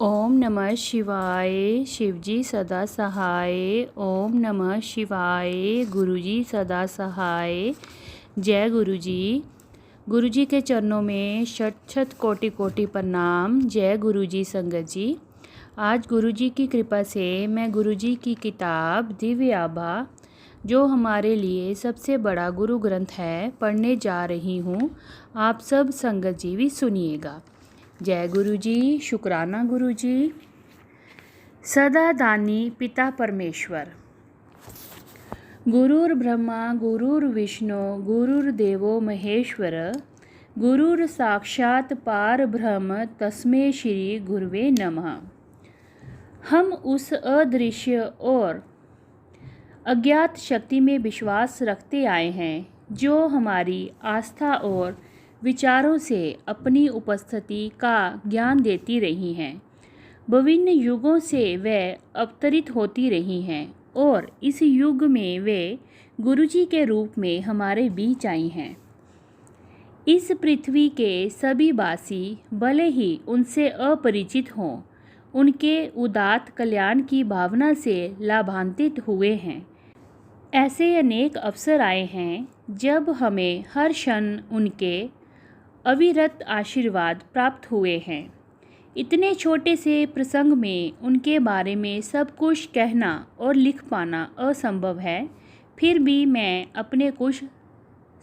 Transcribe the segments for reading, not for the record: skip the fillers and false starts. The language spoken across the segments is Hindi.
ओम नमः शिवाय। शिवजी सदा सहाय। ओम नमः शिवाय। गुरुजी सदा सहाय। जय गुरुजी। गुरुजी के चरणों में शत शत कोटि कोटि प्रणाम। जय गुरुजी संगत जी। आज गुरुजी की कृपा से मैं गुरुजी की किताब दिव्य आभा, जो हमारे लिए सबसे बड़ा गुरु ग्रंथ है, पढ़ने जा रही हूँ। आप सब संगत जी भी सुनिएगा। जय गुरुजी। शुक्राना गुरुजी। सदा दानी पिता परमेश्वर। गुरुर् ब्रह्मा गुरुर्विष्णु गुरुर्देवो महेश्वर, गुरुर साक्षात पार ब्रह्म तस्मै श्री गुरुवे नमः। हम उस अदृश्य और अज्ञात शक्ति में विश्वास रखते आए हैं, जो हमारी आस्था और विचारों से अपनी उपस्थिति का ज्ञान देती रही हैं। विभिन्न युगों से वे अवतरित होती रही हैं और इस युग में वे गुरुजी के रूप में हमारे बीच आई हैं। इस पृथ्वी के सभी वासी भले ही उनसे अपरिचित हों, उनके उदात्त कल्याण की भावना से लाभान्वित हुए हैं। ऐसे अनेक अवसर आए हैं जब हमें हर क्षण उनके अविरत आशीर्वाद प्राप्त हुए हैं। इतने छोटे से प्रसंग में उनके बारे में सब कुछ कहना और लिख पाना असंभव है। फिर भी मैं अपने कुछ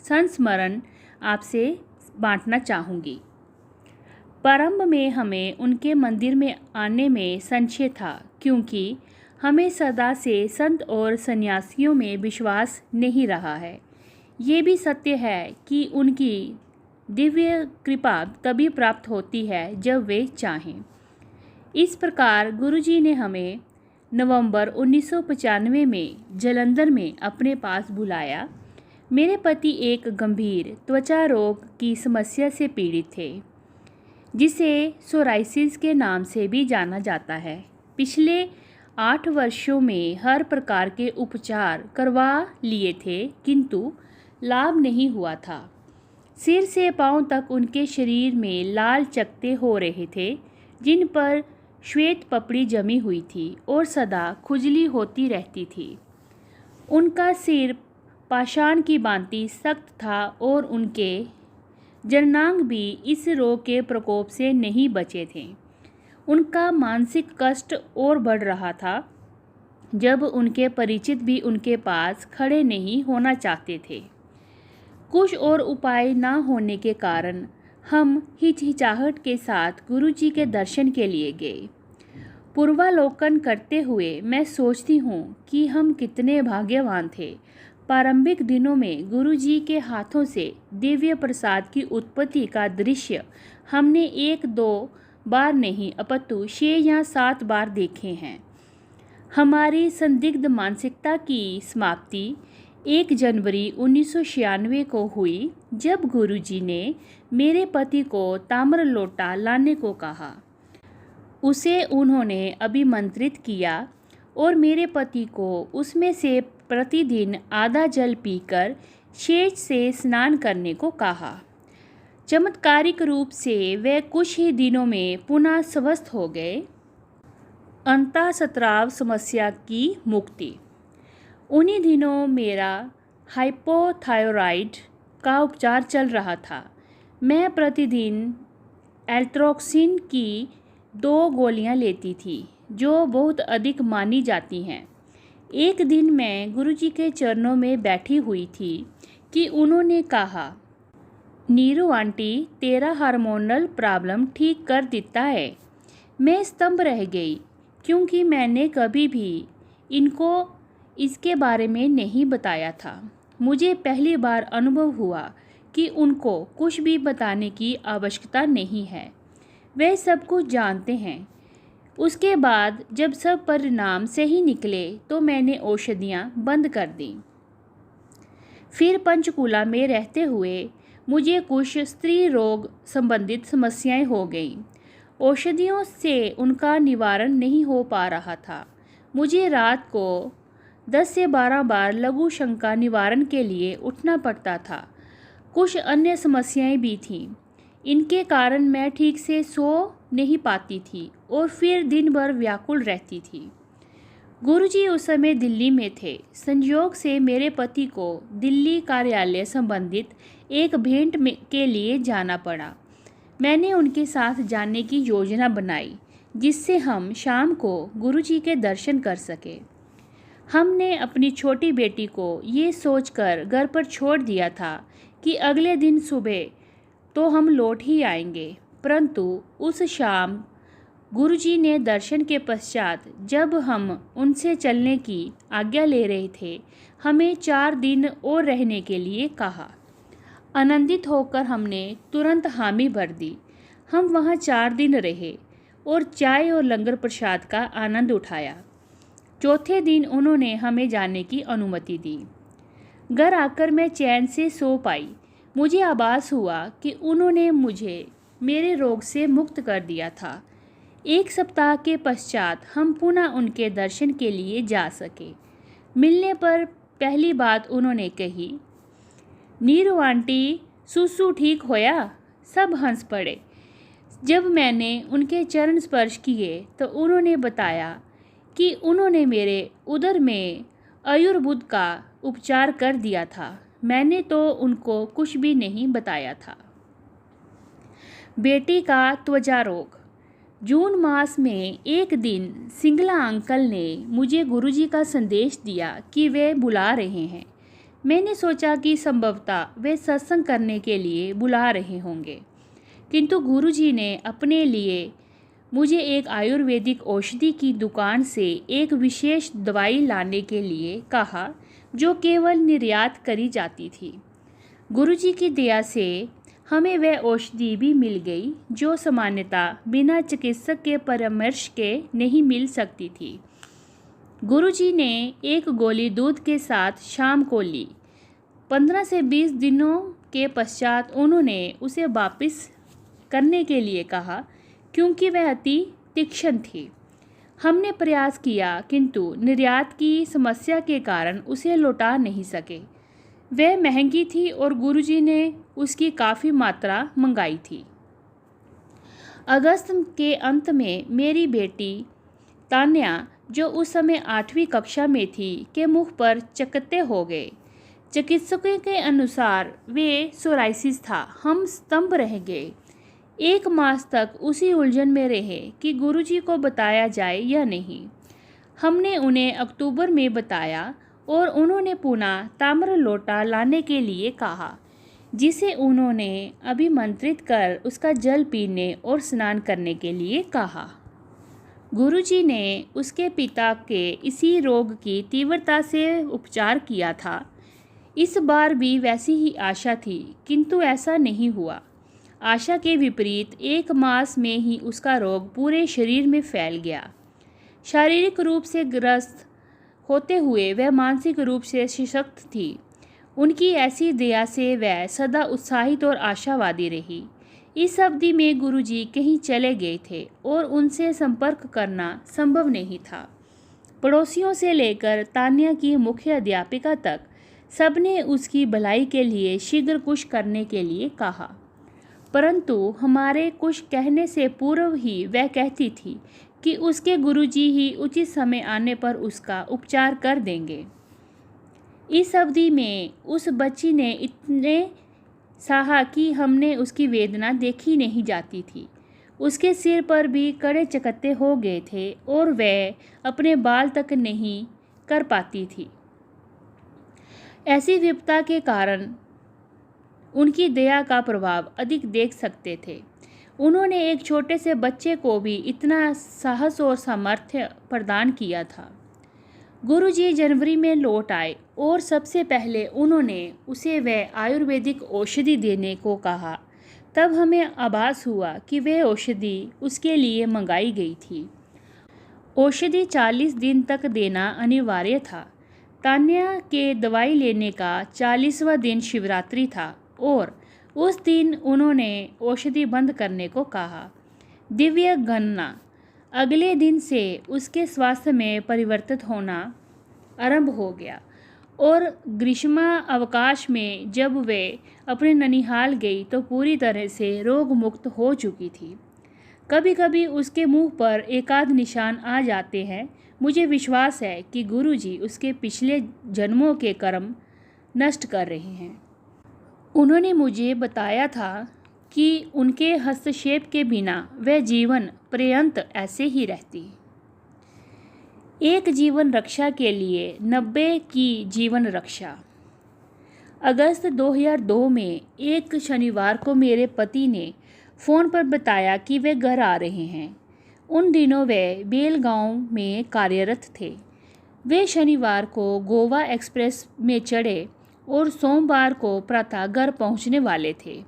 संस्मरण आपसे बांटना चाहूँगी। प्रारंभ में हमें उनके मंदिर में आने में संशय था, क्योंकि हमें सदा से संत और सन्यासियों में विश्वास नहीं रहा है। ये भी सत्य है कि उनकी दिव्य कृपा तभी प्राप्त होती है जब वे चाहें। इस प्रकार गुरुजी ने हमें नवंबर 1995 में जालंधर में अपने पास बुलाया। मेरे पति एक गंभीर त्वचा रोग की समस्या से पीड़ित थे, जिसे सोराइसिस के नाम से भी जाना जाता है। पिछले 8 वर्षों में हर प्रकार के उपचार करवा लिए थे, किंतु लाभ नहीं हुआ था। सिर से पांव तक उनके शरीर में लाल चकत्ते हो रहे थे, जिन पर श्वेत पपड़ी जमी हुई थी और सदा खुजली होती रहती थी। उनका सिर पाषाण की भांति सख्त था और उनके जननांग भी इस रोग के प्रकोप से नहीं बचे थे। उनका मानसिक कष्ट और बढ़ रहा था, जब उनके परिचित भी उनके पास खड़े नहीं होना चाहते थे। कुछ और उपाय न होने के कारण हम हिचकिचाहट के साथ गुरुजी के दर्शन के लिए गए। पूर्वालोकन करते हुए मैं सोचती हूँ कि हम कितने भाग्यवान थे। प्रारंभिक दिनों में गुरुजी के हाथों से दिव्य प्रसाद की उत्पत्ति का दृश्य हमने 1-2 बार नहीं, अपितु 6 या 7 बार देखे हैं। हमारी संदिग्ध मानसिकता की समाप्ति 1 जनवरी 1996 को हुई, जब गुरुजी ने मेरे पति को ताम्र लोटा लाने को कहा। उसे उन्होंने अभिमंत्रित किया और मेरे पति को उसमें से प्रतिदिन आधा जल पीकर शेष से स्नान करने को कहा। चमत्कारिक रूप से वे कुछ ही दिनों में पुनः स्वस्थ हो गए। अंतःस्राव समस्या की मुक्ति। उन्हीं दिनों मेरा हाइपोथायरॉइड का उपचार चल रहा था। मैं प्रतिदिन एल्ट्रोक्सिन की 2 गोलियां लेती थी, जो बहुत अधिक मानी जाती हैं। एक दिन मैं गुरुजी के चरणों में बैठी हुई थी कि उन्होंने कहा, नीरू आंटी, तेरा हार्मोनल प्रॉब्लम ठीक कर देता है। मैं स्तंभ रह गई, क्योंकि मैंने कभी भी इनको इसके बारे में नहीं बताया था। मुझे पहली बार अनुभव हुआ कि उनको कुछ भी बताने की आवश्यकता नहीं है, वे सब कुछ जानते हैं। उसके बाद जब सब परिणाम सही निकले तो मैंने औषधियाँ बंद कर दी। फिर पंचकूला में रहते हुए मुझे कुछ स्त्री रोग संबंधित समस्याएं हो गईं। औषधियों से उनका निवारण नहीं हो पा रहा था। मुझे रात को 10 से 12 बार लघु शंका निवारण के लिए उठना पड़ता था। कुछ अन्य समस्याएं भी थीं। इनके कारण मैं ठीक से सो नहीं पाती थी और फिर दिन भर व्याकुल रहती थी। गुरुजी उस समय दिल्ली में थे। संयोग से मेरे पति को दिल्ली कार्यालय संबंधित एक भेंट के लिए जाना पड़ा। मैंने उनके साथ जाने की योजना बनाई जिससे हम शाम को गुरुजी के दर्शन कर सके। हमने अपनी छोटी बेटी को ये सोचकर घर पर छोड़ दिया था कि अगले दिन सुबह तो हम लौट ही आएंगे, परंतु उस शाम गुरुजी ने दर्शन के पश्चात जब हम उनसे चलने की आज्ञा ले रहे थे, हमें 4 दिन और रहने के लिए कहा। आनंदित होकर हमने तुरंत हामी भर दी। हम वहाँ 4 दिन रहे और चाय और लंगर प्रसाद का आनंद उठाया। चौथे दिन उन्होंने हमें जाने की अनुमति दी। घर आकर मैं चैन से सो पाई। मुझे आभास हुआ कि उन्होंने मुझे मेरे रोग से मुक्त कर दिया था। 1 सप्ताह के पश्चात हम पुनः उनके दर्शन के लिए जा सके। मिलने पर पहली बात उन्होंने कही, नीरू आंटी, सुसु ठीक होया? सब हंस पड़े। जब मैंने उनके चरण स्पर्श किए तो उन्होंने बताया कि उन्होंने मेरे उदर में आयुर्बुद का उपचार कर दिया था। मैंने तो उनको कुछ भी नहीं बताया था। बेटी का त्वचा रोग। जून मास में एक दिन सिंगला अंकल ने मुझे गुरुजी का संदेश दिया कि वे बुला रहे हैं। मैंने सोचा कि संभवतः वे सत्संग करने के लिए बुला रहे होंगे, किंतु गुरुजी ने अपने लिए मुझे एक आयुर्वेदिक औषधि की दुकान से एक विशेष दवाई लाने के लिए कहा जो केवल निर्यात करी जाती थी। गुरुजी की दया से हमें वह औषधि भी मिल गई जो सामान्यतः बिना चिकित्सक के परामर्श के नहीं मिल सकती थी। गुरुजी ने एक गोली दूध के साथ शाम को ली। 15 से 20 दिनों के पश्चात उन्होंने उसे वापस करने के लिए कहा क्योंकि वह अति तीक्ष्ण थी। हमने प्रयास किया किंतु निर्यात की समस्या के कारण उसे लौटा नहीं सके। वह महंगी थी और गुरुजी ने उसकी काफ़ी मात्रा मंगाई थी। अगस्त के अंत में मेरी बेटी तान्या, जो उस समय 8वीं कक्षा में थी, के मुख पर चकत्ते हो गए। चिकित्सकों के अनुसार वे सोराइसिस था। हम स्तंभ रह गए। 1 मास तक उसी उलझन में रहे कि गुरुजी को बताया जाए या नहीं। हमने उन्हें अक्टूबर में बताया और उन्होंने पुनः ताम्र लोटा लाने के लिए कहा, जिसे उन्होंने अभिमंत्रित कर उसका जल पीने और स्नान करने के लिए कहा। गुरुजी ने उसके पिता के इसी रोग की तीव्रता से उपचार किया था। इस बार भी वैसी ही आशा थी, किंतु ऐसा नहीं हुआ। आशा के विपरीत 1 मास में ही उसका रोग पूरे शरीर में फैल गया। शारीरिक रूप से ग्रस्त होते हुए वह मानसिक रूप से सशक्त थी। उनकी ऐसी दया से वह सदा उत्साहित और आशावादी रही। इस अवधि में गुरुजी कहीं चले गए थे और उनसे संपर्क करना संभव नहीं था। पड़ोसियों से लेकर तान्या की मुख्य अध्यापिका तक सबने उसकी भलाई के लिए शीघ्र कुछ करने के लिए कहा, परंतु हमारे कुछ कहने से पूर्व ही वह कहती थी कि उसके गुरुजी ही उचित समय आने पर उसका उपचार कर देंगे। इस अवधि में उस बच्ची ने इतने सहा कि हमने उसकी वेदना देखी नहीं जाती थी। उसके सिर पर भी कड़े चकत्ते हो गए थे और वह अपने बाल तक नहीं कर पाती थी। ऐसी विपदा के कारण उनकी दया का प्रभाव अधिक देख सकते थे। उन्होंने एक छोटे से बच्चे को भी इतना साहस और सामर्थ्य प्रदान किया था। गुरुजी जनवरी में लौट आए और सबसे पहले उन्होंने उसे वह आयुर्वेदिक औषधि देने को कहा। तब हमें आभास हुआ कि वह औषधि उसके लिए मंगाई गई थी। औषधि 40 दिन तक देना अनिवार्य था। तान्या के दवाई लेने का 40वां दिन शिवरात्रि था और उस दिन उन्होंने औषधि बंद करने को कहा। दिव्य गणना। अगले दिन से उसके स्वास्थ्य में परिवर्तित होना आरंभ हो गया और ग्रीष्म अवकाश में जब वे अपने ननिहाल गई तो पूरी तरह से रोग मुक्त हो चुकी थी। कभी कभी उसके मुंह पर एकाध निशान आ जाते हैं। मुझे विश्वास है कि गुरुजी उसके पिछले जन्मों के कर्म नष्ट कर रहे हैं। उन्होंने मुझे बताया था कि उनके हस्तक्षेप के बिना वह जीवन पर्यंत ऐसे ही रहती। एक जीवन रक्षा के लिए 90 की जीवन रक्षा। अगस्त 2002 में एक शनिवार को मेरे पति ने फ़ोन पर बताया कि वे घर आ रहे हैं। उन दिनों वे बेलगांव में कार्यरत थे। वे शनिवार को गोवा एक्सप्रेस में चढ़े और सोमवार को प्रातः घर पहुंचने वाले थे।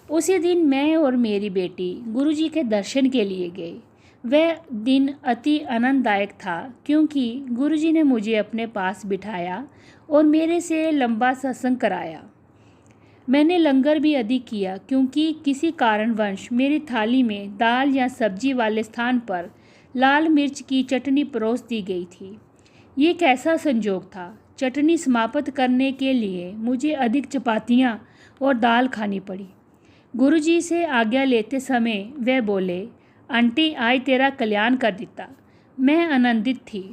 उसी दिन मैं और मेरी बेटी गुरुजी के दर्शन के लिए गए। वह दिन अति आनंददायक था क्योंकि गुरुजी ने मुझे अपने पास बिठाया और मेरे से लंबा सत्संग कराया। मैंने लंगर भी अधिक किया क्योंकि किसी कारणवश मेरी थाली में दाल या सब्जी वाले स्थान पर लाल मिर्च की चटनी परोस दी गई थी। ये कैसा संजोग था। चटनी समाप्त करने के लिए मुझे अधिक चपातियाँ और दाल खानी पड़ी। गुरुजी से आज्ञा लेते समय वे बोले, आंटी आज तेरा कल्याण कर दिता। मैं आनंदित थी।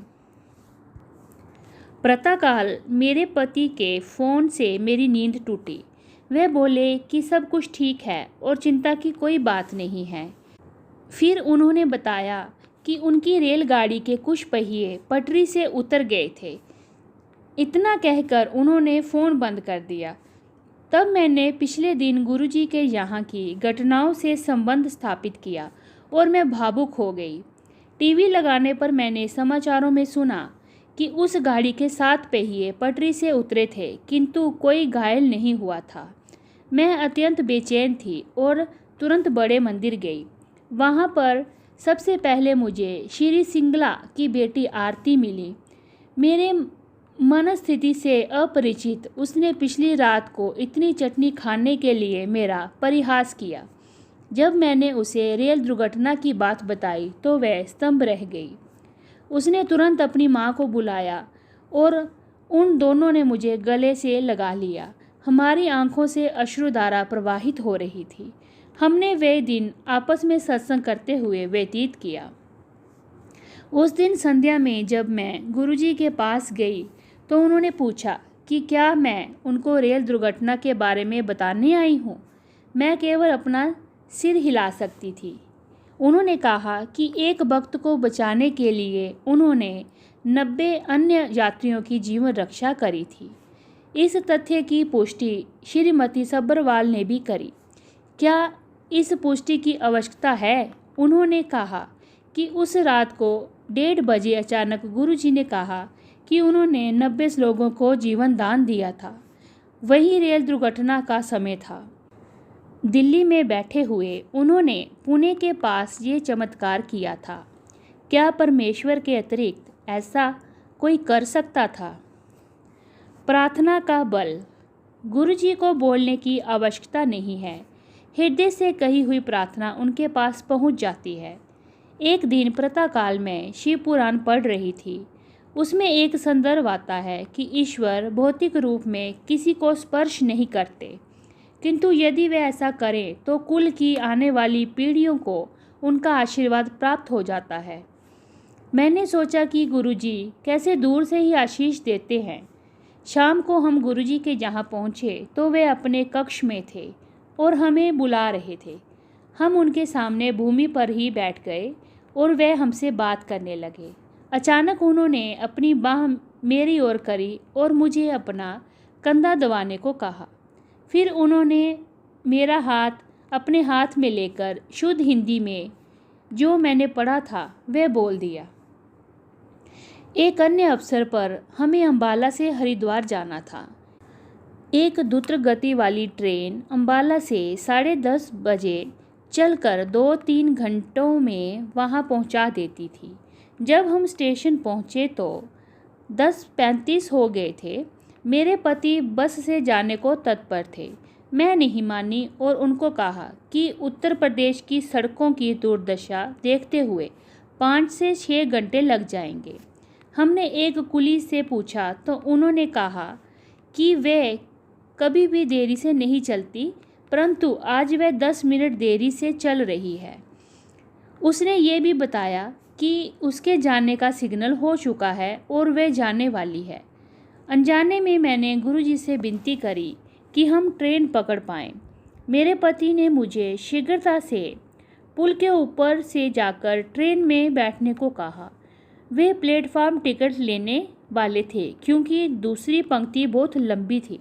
प्रातःकाल मेरे पति के फ़ोन से मेरी नींद टूटी। वे बोले कि सब कुछ ठीक है और चिंता की कोई बात नहीं है। फिर उन्होंने बताया कि उनकी रेलगाड़ी के कुछ पहिए पटरी से उतर गए थे। इतना कहकर उन्होंने फ़ोन बंद कर दिया। तब मैंने पिछले दिन गुरुजी के यहाँ की घटनाओं से संबंध स्थापित किया और मैं भावुक हो गई। टीवी लगाने पर मैंने समाचारों में सुना कि उस गाड़ी के 7 पहिए पटरी से उतरे थे किंतु कोई घायल नहीं हुआ था। मैं अत्यंत बेचैन थी और तुरंत बड़े मंदिर गई। वहाँ पर सबसे पहले मुझे श्री सिंगला की बेटी आरती मिली। मेरे मनस्थिति से अपरिचित उसने पिछली रात को इतनी चटनी खाने के लिए मेरा परिहास किया। जब मैंने उसे रेल दुर्घटना की बात बताई तो वह स्तंभ रह गई। उसने तुरंत अपनी माँ को बुलाया और उन दोनों ने मुझे गले से लगा लिया। हमारी आंखों से अश्रुधारा प्रवाहित हो रही थी। हमने वे दिन आपस में सत्संग करते हुए व्यतीत किया। उस दिन संध्या में जब मैं गुरुजी के पास गई तो उन्होंने पूछा कि क्या मैं उनको रेल दुर्घटना के बारे में बताने आई हूँ। मैं केवल अपना सिर हिला सकती थी। उन्होंने कहा कि एक भक्त को बचाने के लिए उन्होंने 90 अन्य यात्रियों की जीवन रक्षा करी थी। इस तथ्य की पुष्टि श्रीमती सब्बरवाल ने भी करी। क्या इस पुष्टि की आवश्यकता है? उन्होंने कहा कि उस रात को 1:30 बजे अचानक गुरुजी ने कहा कि उन्होंने 90 लोगों को जीवन दान दिया था। वही रेल दुर्घटना का समय था। दिल्ली में बैठे हुए उन्होंने पुणे के पास ये चमत्कार किया था। क्या परमेश्वर के अतिरिक्त ऐसा कोई कर सकता था? प्रार्थना का बल। गुरुजी को बोलने की आवश्यकता नहीं है। हृदय से कही हुई प्रार्थना उनके पास पहुंच जाती है। एक दिन प्रातःकाल में शिव पुराण पढ़ रही थी। उसमें एक संदर्भ आता है कि ईश्वर भौतिक रूप में किसी को स्पर्श नहीं करते, किंतु यदि वे ऐसा करें तो कुल की आने वाली पीढ़ियों को उनका आशीर्वाद प्राप्त हो जाता है। मैंने सोचा कि गुरुजी कैसे दूर से ही आशीष देते हैं। शाम को हम गुरुजी के यहाँ पहुँचे तो वे अपने कक्ष में थे और हमें बुला रहे थे। हम उनके सामने भूमि पर ही बैठ गए और वे हमसे बात करने लगे। अचानक उन्होंने अपनी बाह मेरी ओर करी और मुझे अपना कंधा दबाने को कहा। फिर उन्होंने मेरा हाथ अपने हाथ में लेकर शुद्ध हिंदी में जो मैंने पढ़ा था वह बोल दिया। एक अन्य अवसर पर हमें अंबाला से हरिद्वार जाना था। एक द्रुत गति वाली ट्रेन अंबाला से 10:30 बजे चलकर 2-3 घंटों में वहां पहुंचा देती थी। जब हम स्टेशन पहुंचे तो 10:35 हो गए थे। मेरे पति बस से जाने को तत्पर थे। मैं नहीं मानी और उनको कहा कि उत्तर प्रदेश की सड़कों की दुर्दशा देखते हुए 5 से 6 घंटे लग जाएंगे। हमने एक कुली से पूछा तो उन्होंने कहा कि वे कभी भी देरी से नहीं चलती, परंतु आज वह 10 मिनट देरी से चल रही है। उसने ये भी बताया कि उसके जाने का सिग्नल हो चुका है और वह जाने वाली है। अनजाने में मैंने गुरुजी से विनती करी कि हम ट्रेन पकड़ पाएं। मेरे पति ने मुझे शीघ्रता से पुल के ऊपर से जाकर ट्रेन में बैठने को कहा। वे प्लेटफार्म टिकट लेने वाले थे क्योंकि दूसरी पंक्ति बहुत लंबी थी।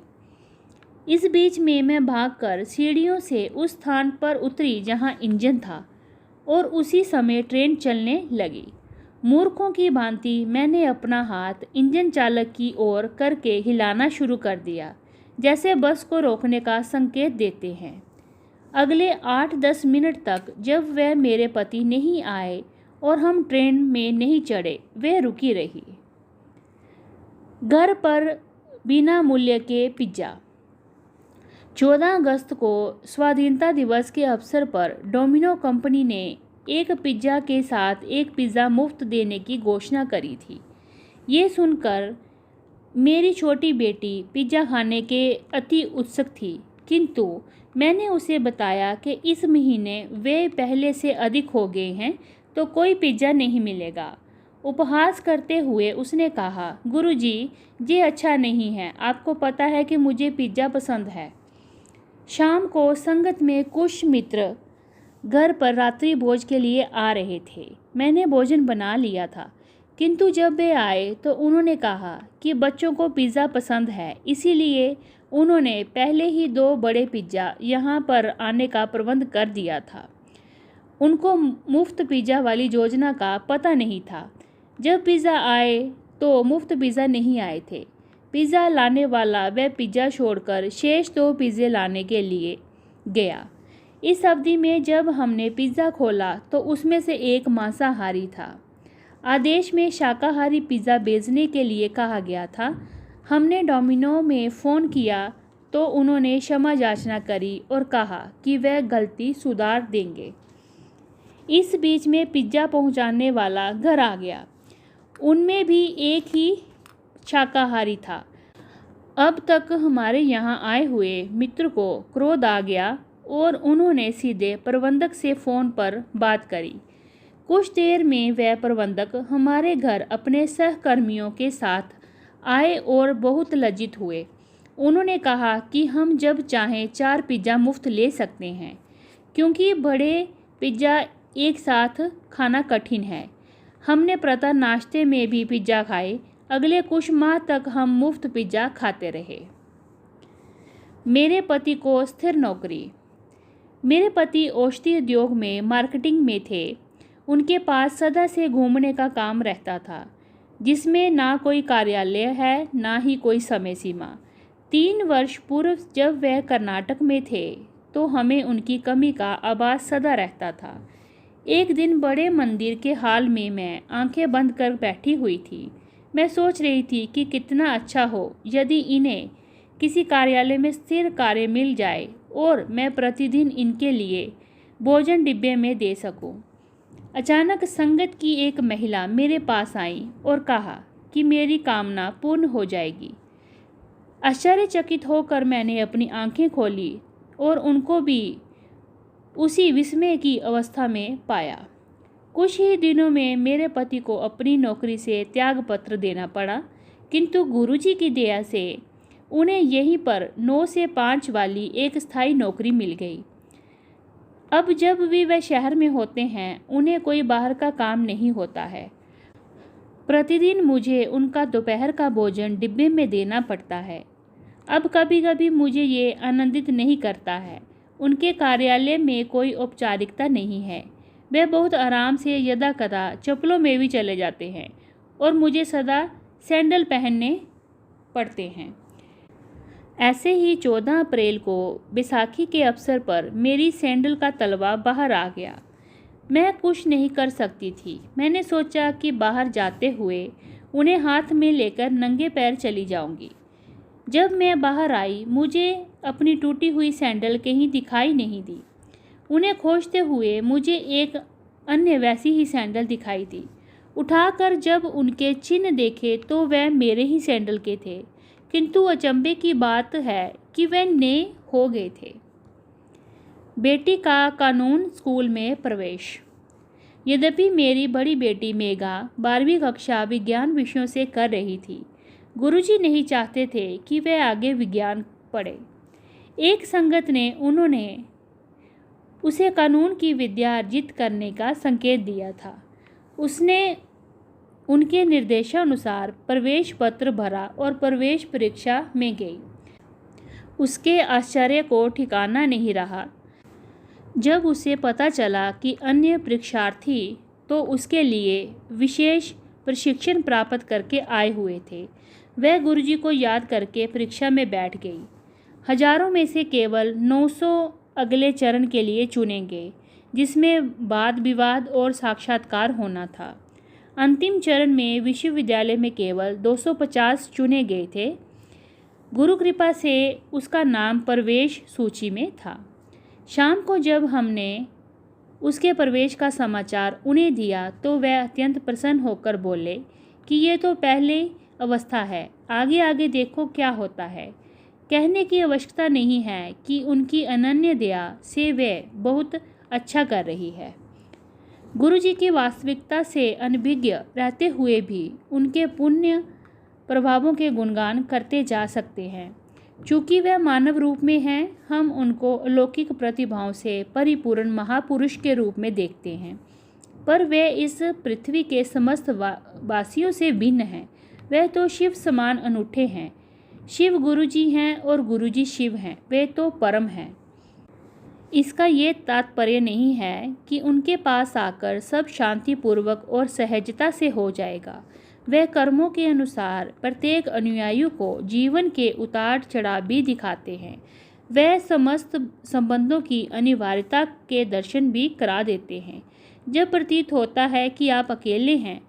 इस बीच में मैं भागकर सीढ़ियों से उस स्थान पर उतरी जहां इंजन था और उसी समय ट्रेन चलने लगी। मूर्खों की भांति मैंने अपना हाथ इंजन चालक की ओर करके हिलाना शुरू कर दिया, जैसे बस को रोकने का संकेत देते हैं। अगले 8-10 मिनट तक जब वह मेरे पति नहीं आए और हम ट्रेन में नहीं चढ़े, वह रुकी रही। घर पर बिना मूल्य के पिज्ज़ा। 14 अगस्त को स्वाधीनता दिवस के अवसर पर डोमिनो कंपनी ने एक पिज्ज़ा के साथ एक पिज़्ज़ा मुफ्त देने की घोषणा करी थी। ये सुनकर मेरी छोटी बेटी पिज़्ज़ा खाने के अति उत्सुक थी, किंतु मैंने उसे बताया कि इस महीने वे पहले से अधिक हो गए हैं, तो कोई पिज़्ज़ा नहीं मिलेगा। उपहास करते हुए उसने कहा, गुरुजी, ये अच्छा नहीं है, आपको पता है कि मुझे पिज़्ज़ा पसंद है। शाम को संगत में कुछ मित्र घर पर रात्रि भोज के लिए आ रहे थे। मैंने भोजन बना लिया था, किंतु जब वे आए तो उन्होंने कहा कि बच्चों को पिज़्ज़ा पसंद है, इसीलिए उन्होंने पहले ही 2 बड़े पिज़्ज़ा यहाँ पर आने का प्रबंध कर दिया था। उनको मुफ्त पिज़्ज़ा वाली योजना का पता नहीं था। जब पिज़्ज़ा आए तो मुफ्त पिज़्ज़ा नहीं आए थे। पिज़्ज़ा लाने वाला वह पिज़्ज़ा छोड़कर शेष 2 पिज़्ज़े लाने के लिए गया। इस अवधि में जब हमने पिज़्ज़ा खोला तो उसमें से एक मांसाहारी था। आदेश में शाकाहारी पिज़्ज़ा भेजने के लिए कहा गया था। हमने डोमिनो में फ़ोन किया तो उन्होंने क्षमा याचना करी और कहा कि वह गलती सुधार देंगे। इस बीच में पिज़्ज़ा पहुंचाने वाला घर आ गया। उनमें भी एक ही शाकाहारी था। अब तक हमारे यहाँ आए हुए मित्र को क्रोध आ गया और उन्होंने सीधे प्रबंधक से फ़ोन पर बात करी। कुछ देर में वह प्रबंधक हमारे घर अपने सहकर्मियों के साथ आए और बहुत लज्जित हुए। उन्होंने कहा कि हम जब चाहें 4 पिज़्ज़ा मुफ्त ले सकते हैं, क्योंकि बड़े पिज़्ज़ा एक साथ खाना कठिन है। हमने प्रातः नाश्ते में भी पिज़्ज़ा खाए। अगले कुछ माह तक हम मुफ्त पिज़्ज़ा खाते रहे। मेरे पति को स्थिर नौकरी। मेरे पति औषधि उद्योग में मार्केटिंग में थे। उनके पास सदा से घूमने का काम रहता था, जिसमें ना कोई कार्यालय है ना ही कोई समय सीमा। 3 वर्ष पूर्व जब वह कर्नाटक में थे तो हमें उनकी कमी का आभास सदा रहता था। एक दिन बड़े मंदिर के हाल में मैं आंखें बंद कर बैठी हुई थी। मैं सोच रही थी कि कितना अच्छा हो यदि इन्हें किसी कार्यालय में स्थिर कार्य मिल जाए और मैं प्रतिदिन इनके लिए भोजन डिब्बे में दे सकूं। अचानक संगत की एक महिला मेरे पास आई और कहा कि मेरी कामना पूर्ण हो जाएगी। आश्चर्यचकित होकर मैंने अपनी आंखें खोली और उनको भी उसी विस्मय की अवस्था में पाया। कुछ ही दिनों में मेरे पति को अपनी नौकरी से त्यागपत्र देना पड़ा, किंतु गुरुजी की दया से उन्हें यहीं पर 9 से 5 वाली एक स्थायी नौकरी मिल गई। अब जब भी वह शहर में होते हैं, उन्हें कोई बाहर का काम नहीं होता है। प्रतिदिन मुझे उनका दोपहर का भोजन डिब्बे में देना पड़ता है। अब कभी कभी मुझे ये आनंदित नहीं करता है। उनके कार्यालय में कोई औपचारिकता नहीं है। वे बहुत आराम से यदाकदा चप्पलों में भी चले जाते हैं और मुझे सदा सैंडल पहनने पड़ते हैं। ऐसे ही 14 अप्रैल को बैसाखी के अवसर पर मेरी सैंडल का तलवा बाहर आ गया। मैं कुछ नहीं कर सकती थी। मैंने सोचा कि बाहर जाते हुए उन्हें हाथ में लेकर नंगे पैर चली जाऊंगी। जब मैं बाहर आई, मुझे अपनी टूटी हुई सैंडल कहीं दिखाई नहीं दी। उन्हें खोजते हुए मुझे एक अन्य वैसी ही सैंडल दिखाई दी। उठाकर जब उनके चिन्ह देखे तो वह मेरे ही सैंडल के थे, किंतु अचंभे की बात है कि वह नए हो गए थे। बेटी का कानून स्कूल में प्रवेश। यद्यपि मेरी बड़ी बेटी मेघा 12वीं कक्षा विज्ञान विषयों से कर रही थी। गुरुजी नहीं चाहते थे कि वह आगे विज्ञान पढ़े। एक संगत ने उन्होंने उसे कानून की विद्या अर्जित करने का संकेत दिया था। उसने उनके निर्देशानुसार प्रवेश पत्र भरा और प्रवेश परीक्षा में गई। उसके आश्चर्य को ठिकाना नहीं रहा जब उसे पता चला कि अन्य परीक्षार्थी तो उसके लिए विशेष प्रशिक्षण प्राप्त करके आए हुए थे। वह गुरुजी को याद करके परीक्षा में बैठ गई। हजारों में से केवल 900 अगले चरण के लिए चुने गए, जिसमें वाद विवाद और साक्षात्कार होना था। अंतिम चरण में विश्वविद्यालय में केवल 250 चुने गए थे। गुरु कृपा से उसका नाम प्रवेश सूची में था। शाम को जब हमने उसके प्रवेश का समाचार उन्हें दिया तो वह अत्यंत प्रसन्न होकर बोले कि ये तो पहले अवस्था है, आगे आगे देखो क्या होता है। कहने की आवश्यकता नहीं है कि उनकी अनन्य दया से वह बहुत अच्छा कर रही है। गुरुजी की वास्तविकता से अनभिज्ञ रहते हुए भी उनके पुण्य प्रभावों के गुणगान करते जा सकते हैं। चूँकि वह मानव रूप में हैं, हम उनको अलौकिक प्रतिभाओं से परिपूर्ण महापुरुष के रूप में देखते हैं, पर वे इस पृथ्वी के समस्त वासियों से भिन्न हैं। वह तो शिव समान अनूठे हैं। शिव गुरुजी हैं और गुरुजी शिव हैं, वे तो परम हैं। इसका ये तात्पर्य नहीं है कि उनके पास आकर सब शांतिपूर्वक और सहजता से हो जाएगा। वह कर्मों के अनुसार प्रत्येक अनुयायी को जीवन के उतार चढ़ाव भी दिखाते हैं। वह समस्त संबंधों की अनिवार्यता के दर्शन भी करा देते हैं। जब प्रतीत होता है कि आप अकेले हैं,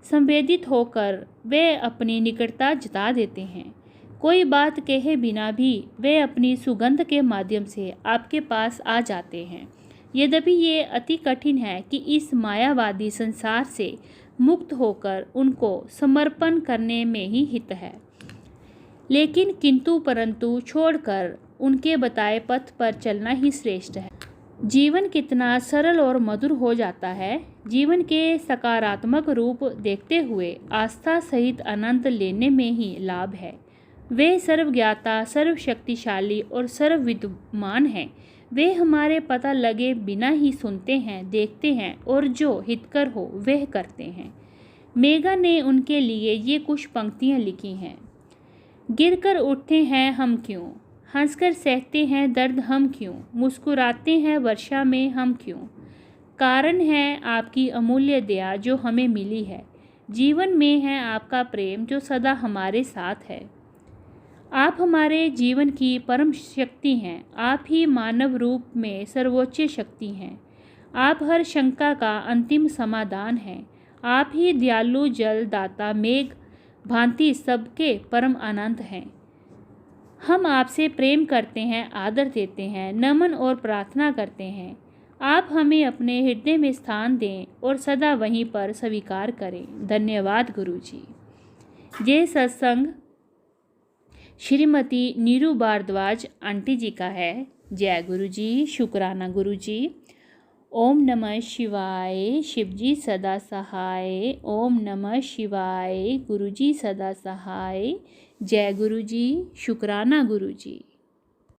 संवेदित होकर वे अपनी निकटता जता देते हैं। कोई बात कहे बिना भी वे अपनी सुगंध के माध्यम से आपके पास आ जाते हैं। यद्यपि ये अति कठिन है कि इस मायावादी संसार से मुक्त होकर उनको समर्पण करने में ही हित है, लेकिन किंतु परंतु छोड़कर उनके बताए पथ पर चलना ही श्रेष्ठ है। जीवन कितना सरल और मधुर हो जाता है। जीवन के सकारात्मक रूप देखते हुए आस्था सहित आनंद लेने में ही लाभ है। वे सर्वज्ञाता, सर्वशक्तिशाली और सर्वविद्वान हैं। वे हमारे पता लगे बिना ही सुनते हैं, देखते हैं और जो हितकर हो वह करते हैं। मेघा ने उनके लिए ये कुछ पंक्तियाँ लिखी हैं। गिरकर उठते हैं हम क्यों, हंसकर सहते हैं दर्द हम क्यों, मुस्कुराते हैं वर्षा में हम क्यों। कारण है आपकी अमूल्य दया जो हमें मिली है। जीवन में है आपका प्रेम जो सदा हमारे साथ है। आप हमारे जीवन की परम शक्ति हैं। आप ही मानव रूप में सर्वोच्च शक्ति हैं। आप हर शंका का अंतिम समाधान हैं। आप ही दयालु जल दाता मेघ भांति सबके परम आनंद हैं। हम आपसे प्रेम करते हैं, आदर देते हैं, नमन और प्रार्थना करते हैं। आप हमें अपने हृदय में स्थान दें और सदा वहीं पर स्वीकार करें। धन्यवाद गुरुजी। ये सत्संग श्रीमती नीरू भारद्वाज आंटी जी का है। जय गुरु जी, शुक्राना गुरु जी। ओम नमः शिवाय, शिवजी सदा सहाय। ओम नमः शिवाय, गुरुजी सदा सहाय। जय गुरु जी, शुक्राना गुरु जी।